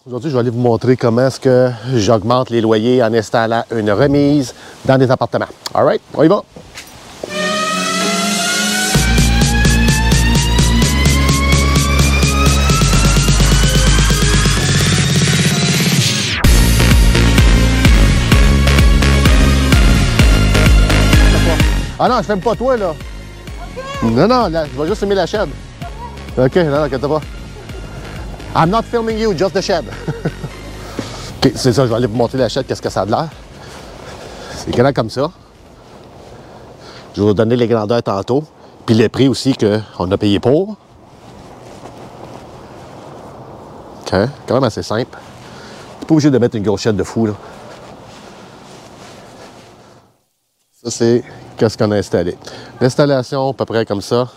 Aujourd'hui, je vais aller vous montrer comment est-ce que j'augmente les loyers en installant une remise dans des appartements. All right, on y va! Ah non, je filme pas toi, là. Okay. Non, non, là, je vais juste filmer la shed. OK, non, inquiète pas. I'm not filming you, just the shed. OK, c'est ça, je vais aller vous montrer la shed, qu'est-ce que ça a de l'air. C'est grand comme ça. Je vais vous donner les grandeurs tantôt, puis les prix aussi qu'on a payé pour. OK, quand même assez simple. T'es pas obligé de mettre une grosse shed de fou, là. Ça, c'est qu'est-ce qu'on a installé. L'installation, à peu près comme ça.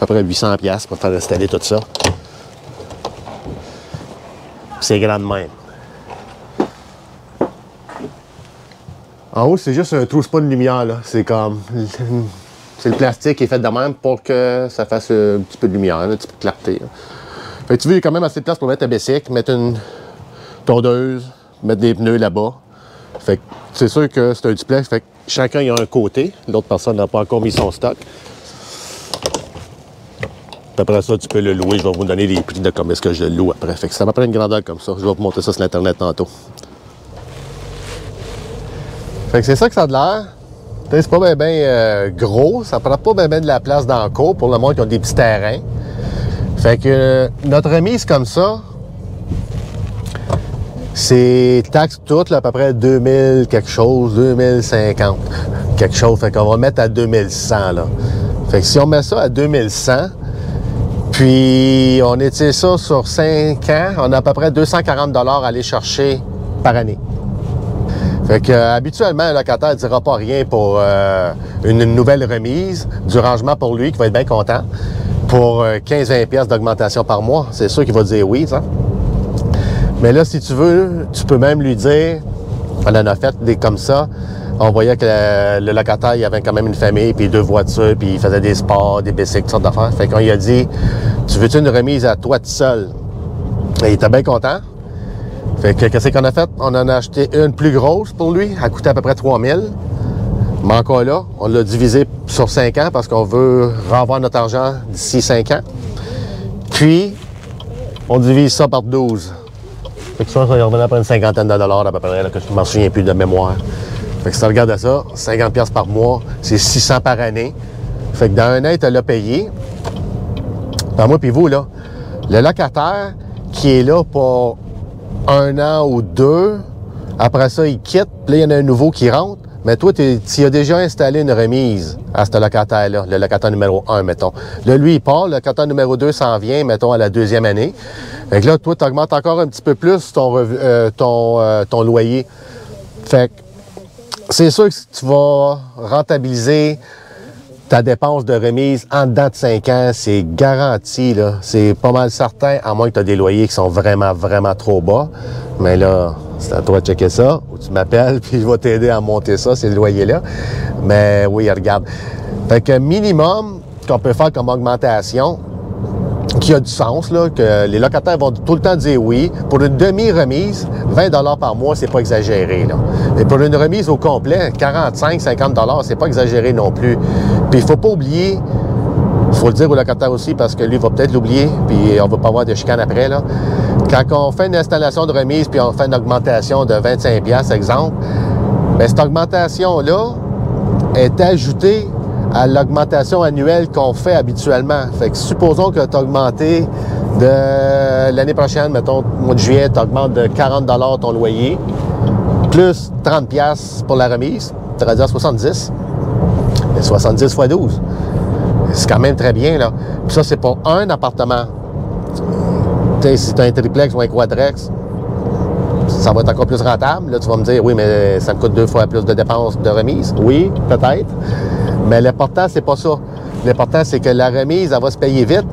À peu près 800$ pour faire installer tout ça. C'est grand de même. En haut, c'est juste un trou, c'est pas de lumière, là. C'est comme... C'est le plastique qui est fait de même pour que ça fasse un petit peu de lumière, un petit peu de clarté. Là. Fait que tu veux, il y a quand même assez de place pour mettre un bicycle, mettre une tondeuse, mettre des pneus là-bas. Fait que c'est sûr que c'est un duplex, fait que chacun y a un côté. L'autre personne n'a pas encore mis son stock. Puis après ça, tu peux le louer. Je vais vous donner les prix de comment est-ce que je le loue après. Fait que ça va prendre une grandeur comme ça. Je vais vous montrer ça sur l'Internet tantôt. Fait que c'est ça que ça a de l'air. C'est pas bien gros. Ça prend pas bien de la place dans le cours pour le monde qui a des petits terrains. Fait que notre remise comme ça, c'est taxe toute, là, à peu près 2000 quelque chose, 2050 quelque chose. Fait qu'on va mettre à 2100, là. Fait que si on met ça à 2100, puis on étire ça sur 5 ans, on a à peu près 240$ à aller chercher par année. Fait que habituellement, un locataire ne dira pas rien pour une nouvelle remise, du rangement pour lui, qui va être bien content, pour 15-20$ d'augmentation par mois. C'est sûr qu'il va dire oui, ça. Mais là, si tu veux, tu peux même lui dire, on en a fait des comme ça, on voyait que le locataire, il avait quand même une famille, puis 2 voitures, puis il faisait des sports, des bicycles, toutes sortes d'affaires. Fait qu'on lui a dit, tu veux-tu une remise à toi tout seul? Et il était bien content. Fait que qu'est-ce qu'on a fait? On en a acheté une plus grosse pour lui, elle coûtait à peu près 3000$. Mais encore là, on l'a divisé sur 5 ans parce qu'on veut revoir notre argent d'ici 5 ans. Puis, on divise ça par 12. Fait que ça revenait à peu près une cinquantaine de dollars à peu près, là, que je ne m'en souviens plus de mémoire. Fait que si tu regardes ça, 50$ par mois, c'est 600$ par année. Fait que dans un an, tu l'as payé. Par moi puis vous, là, le locataire qui est là pour 1 an ou 2, après ça, il quitte, puis là, il y en a un nouveau qui rentre. Mais toi, tu as déjà installé une remise à ce locataire-là, le locataire numéro 1, mettons. Là, lui, il part, le locataire numéro 2 s'en vient, mettons, à la 2e année. Fait que là, toi, tu augmentes encore un petit peu plus ton loyer. Fait que c'est sûr que tu vas rentabiliser ta dépense de remise en dedans de 5 ans, c'est garanti, là. C'est pas mal certain, à moins que tu as des loyers qui sont vraiment, vraiment trop bas. Mais là, c'est à toi de checker ça, ou tu m'appelles, puis je vais t'aider à monter ça, ces loyers-là. Mais oui, regarde. Fait que minimum qu'on peut faire comme augmentation, qui a du sens, là, que les locataires vont tout le temps dire oui. Pour une demi-remise, 20$ par mois, c'est pas exagéré, là. Et pour une remise au complet, 45-50$, c'est pas exagéré non plus. Puis il faut pas oublier, il faut le dire au locataire aussi, parce que lui va peut-être l'oublier, puis on va pas avoir de chicane après, là. Quand on fait une installation de remise, puis on fait une augmentation de 25$, exemple, bien, cette augmentation-là est ajoutée à l'augmentation annuelle qu'on fait habituellement. Fait que supposons que tu as augmenté de l'année prochaine, mettons, au mois de juillet, tu augmentes de 40$ ton loyer, plus 30$ pour la remise, tu vas dire 70$. Mais 70 x 12. C'est quand même très bien, là. Puis ça, c'est pour un appartement. Si tu as un triplex ou un quadrex, ça va être encore plus rentable. Là, tu vas me dire, oui, mais ça me coûte 2 fois plus de dépenses de remise. Oui, peut-être. Mais l'important, c'est pas ça. L'important, c'est que la remise, elle va se payer vite.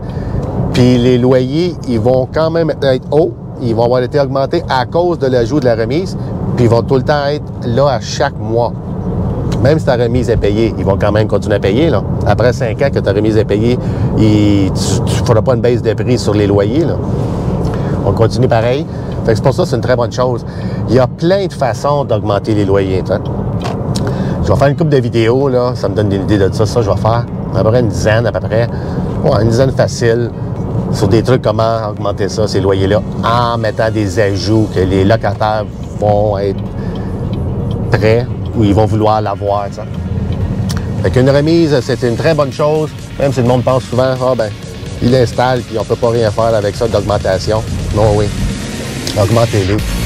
Puis les loyers, ils vont quand même être hauts. Ils vont avoir été augmentés à cause de l'ajout de la remise. Puis ils vont tout le temps être là à chaque mois. Même si ta remise est payée, ils vont quand même continuer à payer, là. Après 5 ans que ta remise est payée, tu ne feras pas une baisse de prix sur les loyers, là. On va continuer pareil. Fait que c'est pour ça que c'est une très bonne chose. Il y a plein de façons d'augmenter les loyers. Hein. Je vais faire une couple de vidéos, là, ça me donne une idée de ça. Ça, je vais faire à peu près une dizaine, à peu près. Ouais, une dizaine facile sur des trucs, comment augmenter ça, ces loyers-là, en mettant des ajouts que les locataires vont être prêts ou ils vont vouloir l'avoir. Fait qu'une remise, c'est une très bonne chose, même si le monde pense souvent, ah ben, il installe puis on peut pas rien faire avec ça d'augmentation. Non, oui, augmentez-les.